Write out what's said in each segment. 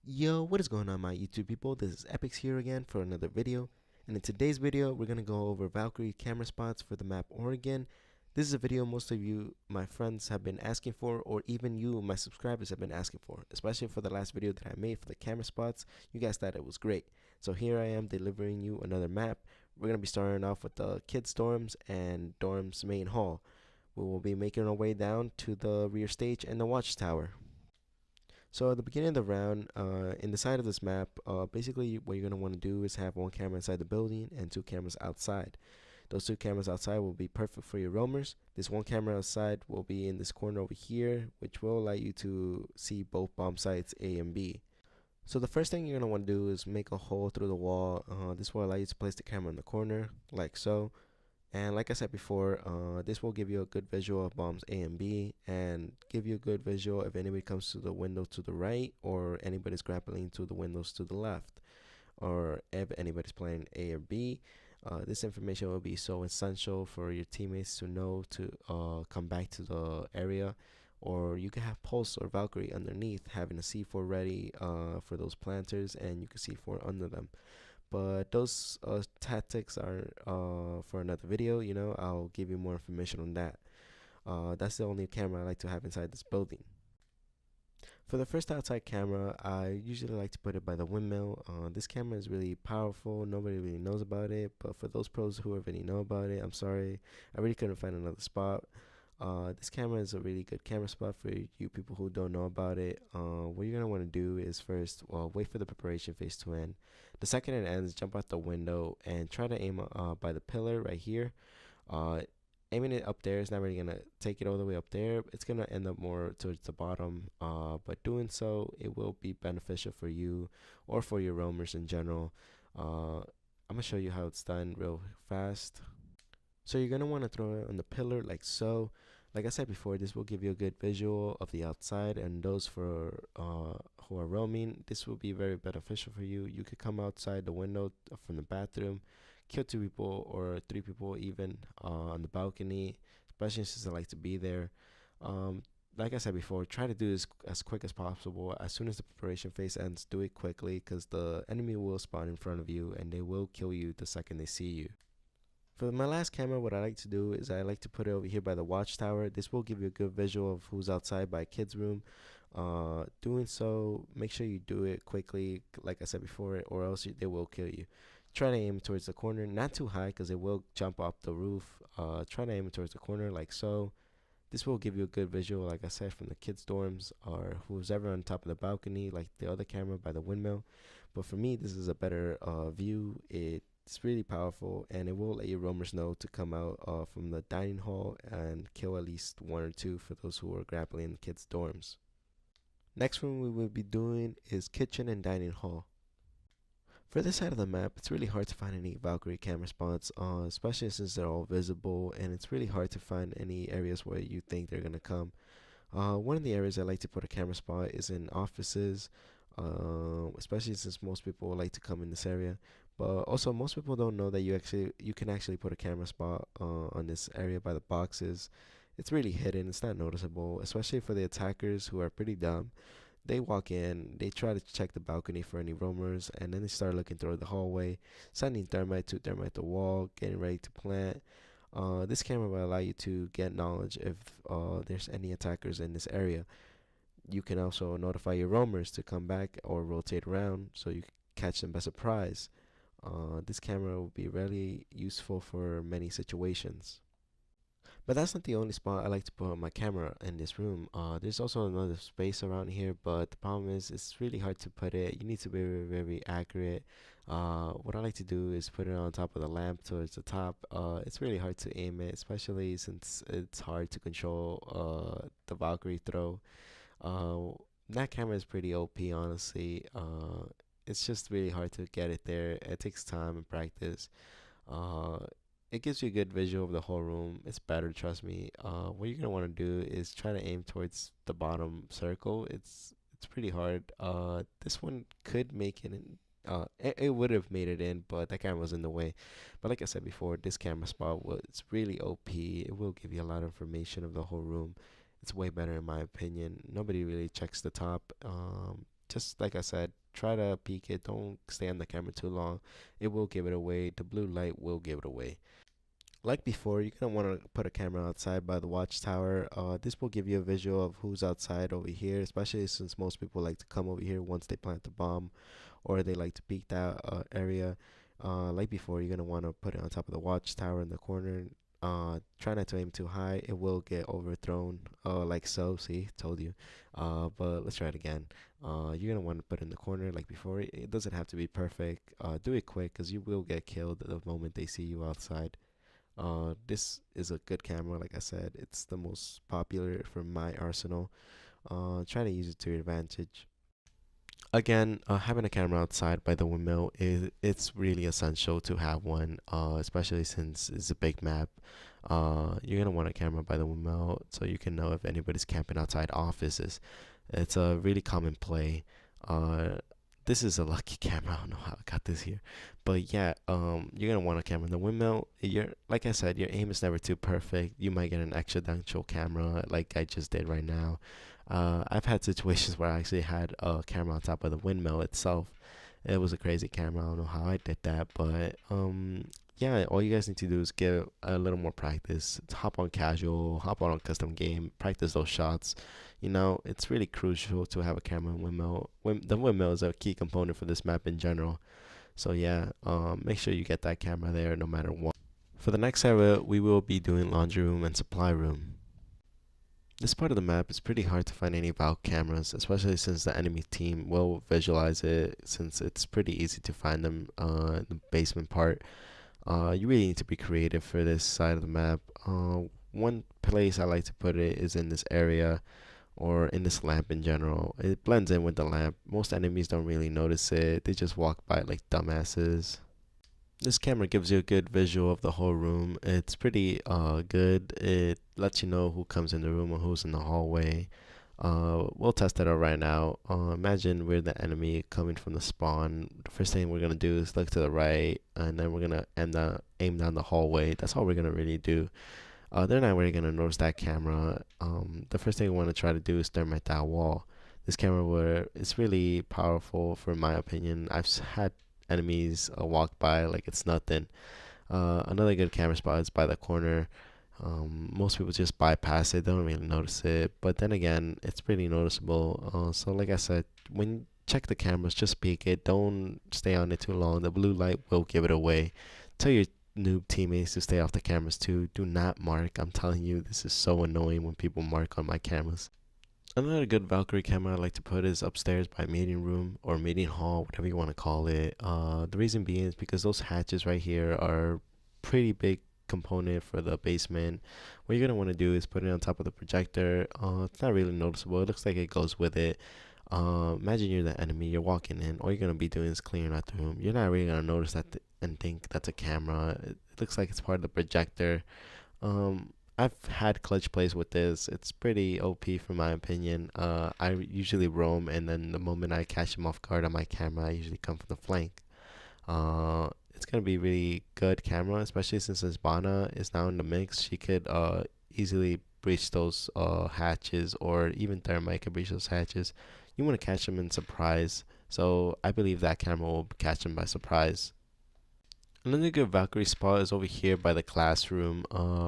Yo, what is going on, my YouTube people? This is Epix here again for another video. And in today's video, we're going to go over Valkyrie camera spots for the map Oregon. This is a video most of you, my friends, have been asking for, or even you, my subscribers, have been asking for. Especially for the last video that I made for the camera spots. You guys thought it was great. So here I am delivering you another map. We're going to be starting off with the kids' dorms and dorms main hall. We will be making our way down to the rear stage and the Watchtower. So at the beginning of the round, in the side of this map, basically what you're going to want to do is have one camera inside the building and two cameras outside. Those two cameras outside will be perfect for your roamers. This one camera outside will be in this corner over here, which will allow you to see both bomb sites A and B. So the first thing you're going to want to do is make a hole through the wall. This will allow you to place the camera in the corner, like so. And like I said before, this will give you a good visual of bombs A and B, and give you a good visual if anybody comes to the window to the right, or anybody's grappling to the windows to the left, or if anybody's playing A or B. This information will be so essential for your teammates to know to come back to the area. Or you can have Pulse or Valkyrie underneath, having a C4 ready for those planters, and you can C4 under them. But those tactics are for another video. I'll give you more information on that. That's the only camera I like to have inside this building. For the first outside camera, I usually like to put it by the windmill. This camera is really powerful. Nobody really knows about it, but for those pros who already know about it, I'm sorry, I really couldn't find another spot. This camera is a really good camera spot for you people who don't know about it. What you're going to want to do is first, wait for the preparation phase to end. The second it ends, jump out the window and try to aim by the pillar right here. Aiming it up there is not really going to take it all the way up there. It's going to end up more towards the bottom. But doing so, it will be beneficial for you or for your roamers in general. I'm going to show you how it's done real fast. So you're going to want to throw it on the pillar like so. Like I said before, this will give you a good visual of the outside, and those for who are roaming, this will be very beneficial for you. You could come outside the window from the bathroom, kill 2 people or 3 people even on the balcony, especially since I like to be there. Like I said before, try to do this as quick as possible. As soon as the preparation phase ends, do it quickly, because the enemy will spawn in front of you and they will kill you the second they see you. For my last camera, what I like to do is I like to put it over here by the Watchtower. This will give you a good visual of who's outside by kids' room. Doing so, make sure you do it quickly, like I said before, or else they will kill you. Try to aim towards the corner, not too high because it will jump off the roof. Try to aim towards the corner like so. This will give you a good visual, like I said, from the kids' dorms or who's ever on top of the balcony, like the other camera by the windmill. But for me, this is a better view. It's really powerful, and it will let your roamers know to come out from the dining hall and kill at least 1 or 2 for those who are grappling in the kids' dorms. Next one we will be doing is kitchen and dining hall. For this side of the map, it's really hard to find any Valkyrie camera spots, especially since they're all visible, and it's really hard to find any areas where you think they're going to come. One of the areas I like to put a camera spot is in offices, especially since most people like to come in this area. But also, most people don't know that you can actually put a camera spot on this area by the boxes. It's really hidden. It's not noticeable, especially for the attackers who are pretty dumb. They walk in, they try to check the balcony for any roamers, and then they start looking through the hallway, sending thermite to thermite the wall, getting ready to plant. This camera will allow you to get knowledge if there's any attackers in this area. You can also notify your roamers to come back or rotate around so you can catch them by surprise. This camera will be really useful for many situations. But that's not the only spot I like to put my camera in this room. There's also another space around here, but the problem is it's really hard to put it. You need to be very, very accurate. What I like to do is put it on top of the lamp towards the top. It's really hard to aim it, especially since it's hard to control the Valkyrie throw. That camera is pretty OP, honestly. It's just really hard to get it there. It takes time and practice. Uh, it gives you a good visual of the whole room. It's better, trust me. What you're gonna want to do is try to aim towards the bottom circle. It's pretty hard. This one could make it in. It would have made it in, but that camera was in the way. But like I said before, this camera spot was really OP. It will give you a lot of information of the whole room. It's way better in my opinion. Nobody really checks the top. just like I said, try to peek it. Don't stay on the camera too long. It will give it away. The blue light will give it away. Like before, you're gonna want to put a camera outside by the watchtower. This will give you a visual of who's outside over here, especially since most people like to come over here once they plant the bomb, or they like to peek that area. Like before, you're gonna want to put it on top of the watchtower in the corner. Try not to aim too high. It will get overthrown. Like so. See, told you. But let's try it again. You're gonna want to put it in the corner like before. It doesn't have to be perfect. Do it quick, cause you will get killed the moment they see you outside. This is a good camera, like I said. It's the most popular for my arsenal. Try to use it to your advantage. Again, having a camera outside by the windmill is it's really essential to have one, especially since it's a big map. You're gonna want a camera by the windmill so you can know if anybody's camping outside offices. It's a really common play. Uh, this is a lucky camera. I don't know how I got this here, but yeah, you're gonna want a camera in the windmill. You're like I said, your aim is never too perfect. You might get an accidental camera like I just did right now. I've had situations where I actually had a camera on top of the windmill itself. It was a crazy camera. I don't know how I did that, but yeah, all you guys need to do is get a little more practice. Hop on casual, hop on a custom game, practice those shots. You know, it's really crucial to have a camera in windmill. The windmill is a key component for this map in general. So yeah, make sure you get that camera there no matter what. For the next area, we will be doing laundry room and supply room. This part of the map is pretty hard to find any Valk cameras, especially since the enemy team will visualize it, since it's pretty easy to find them in the basement part. You really need to be creative for this side of the map. One place I like to put it is in this area or in this lamp in general. It blends in with the lamp. Most enemies don't really notice it. They just walk by it like dumbasses. This camera gives you a good visual of the whole room. It's pretty good. It lets you know who comes in the room or who's in the hallway. We'll test it out right now. Imagine we're the enemy coming from the spawn. The first thing we're gonna do is look to the right, and then we're gonna aim down the hallway. That's all we're gonna really do. They're not really gonna notice that camera. The first thing we want to try to do is thermite that wall. This camera it's really powerful, for my opinion. I've had enemies walk by like it's nothing. Another good camera spot is by the corner. Most people just bypass it, they don't really notice it, but then again, it's pretty noticeable. So like I said, when you check the cameras, just peek it. Don't stay on it too long. The blue light will give it away. Tell your noob teammates to stay off the cameras too. Do not mark. I'm telling you, this is so annoying when people mark on my cameras. Another good Valkyrie camera I like to put is upstairs by meeting room or meeting hall, whatever you want to call it. The reason being is because those hatches right here are pretty big component for the basement. What you're gonna want to do is put it on top of the projector. It's not really noticeable. It looks like it goes with it. Imagine you're the enemy. You're walking in. All you're gonna be doing is clearing out the room. You're not really gonna notice that and think that's a camera. It looks like it's part of the projector. I've had clutch plays with this. It's pretty OP for my opinion. I usually roam, and then the moment I catch them off guard on my camera, I usually come from the flank. It's gonna be really good camera, especially since Hibana is now in the mix. She could easily breach those hatches, or even Thermite could breach those hatches. You want to catch them in surprise, so I believe that camera will catch them by surprise. Another good Valkyrie spot is over here by the classroom.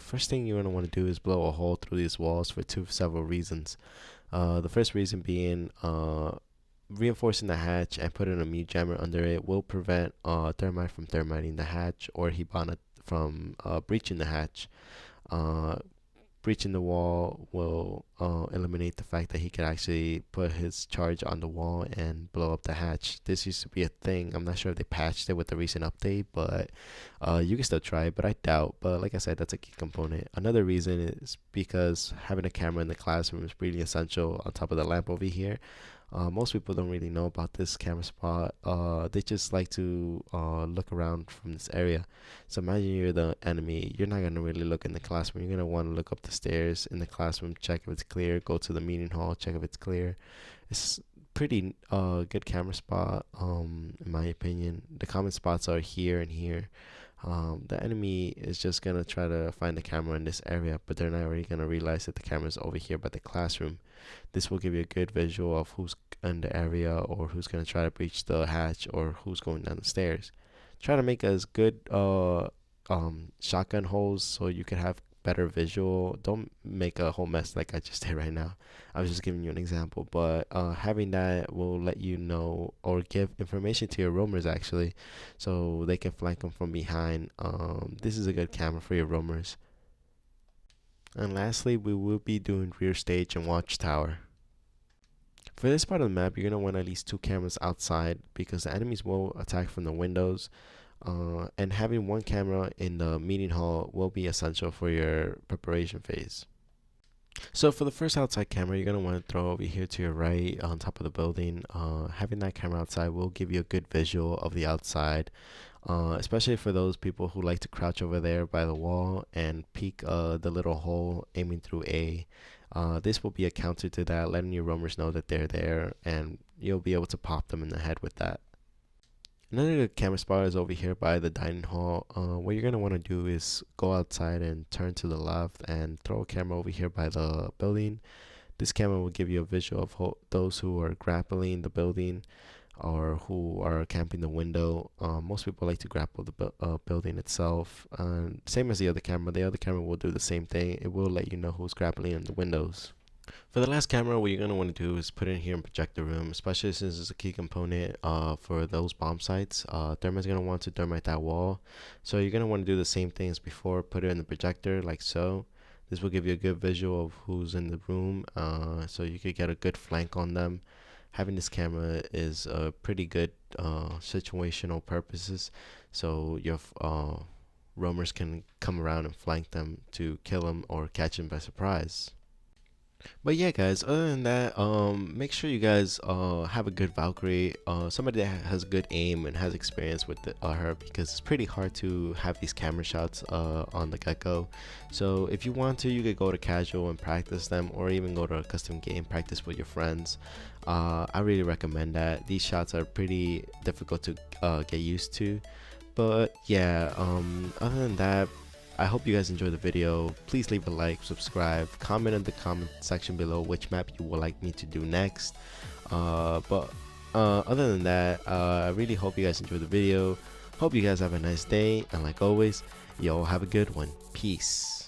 First thing you're gonna want to do is blow a hole through these walls for several reasons. The first reason being reinforcing the hatch and putting a mute jammer under it will prevent Thermite from thermiting the hatch, or Hibana from breaching the hatch. Breaching the wall will eliminate the fact that he could actually put his charge on the wall and blow up the hatch. This used to be a thing. I'm not sure if they patched it with the recent update, but you can still try it, but I doubt. But like I said, that's a key component. Another reason is because having a camera in the classroom is really essential on top of the lamp over here. Most people don't really know about this camera spot. They just like to look around from this area. So imagine you're the enemy. You're not going to really look in the classroom. You're going to want to look up the stairs in the classroom, check if it's clear, go to the meeting hall, check if it's clear. It's pretty good camera spot, in my opinion. The common spots are here and here. The enemy is just gonna try to find the camera in this area, but they're not already gonna realize that the camera is over here by the classroom. This will give you a good visual of who's in the area, or who's gonna try to breach the hatch, or who's going down the stairs. Try to make as good shotgun holes so you can have better visual. Don't make a whole mess like I just did right now. I was just giving you an example, but having that will let you know or give information to your roamers actually, so they can flank them from behind. This is a good camera for your roamers. And lastly, we will be doing rear stage and watchtower. For this part of the map, you're going to want at least 2 cameras outside because the enemies will attack from the windows. And having 1 camera in the meeting hall will be essential for your preparation phase. So for the first outside camera, you're going to want to throw over here to your right on top of the building. Having that camera outside will give you a good visual of the outside, especially for those people who like to crouch over there by the wall and peek the little hole aiming through A. This will be a counter to that, letting your roamers know that they're there, and you'll be able to pop them in the head with that. Another good camera spot is over here by the dining hall. What you're going to want to do is go outside and turn to the left and throw a camera over here by the building. This camera will give you a visual of those who are grappling the building or who are camping the window. Most people like to grapple the building itself. Same as the other camera will do the same thing. It will let you know who's grappling in the windows. For the last camera, what you're going to want to do is put it in here and project the room, especially since it's a key component for those bomb sites. Thermite's going to want to thermite that wall. So you're going to want to do the same thing as before, put it in the projector like so. This will give you a good visual of who's in the room, so you could get a good flank on them. Having this camera is pretty good situational purposes, so your roamers can come around and flank them to kill them or catch them by surprise. But yeah, guys, other than that, make sure you guys have a good Valkyrie, somebody that has good aim and has experience with her, because it's pretty hard to have these camera shots on the get-go. So if you want to, you could go to casual and practice them, or even go to a custom game practice with your friends. I really recommend that. These shots are pretty difficult to get used to, but yeah, other than that, I hope you guys enjoyed the video. Please leave a like, subscribe, comment in the comment section below which map you would like me to do next. But other than that, I really hope you guys enjoyed the video. Hope you guys have a nice day, and like always, y'all have a good one. Peace.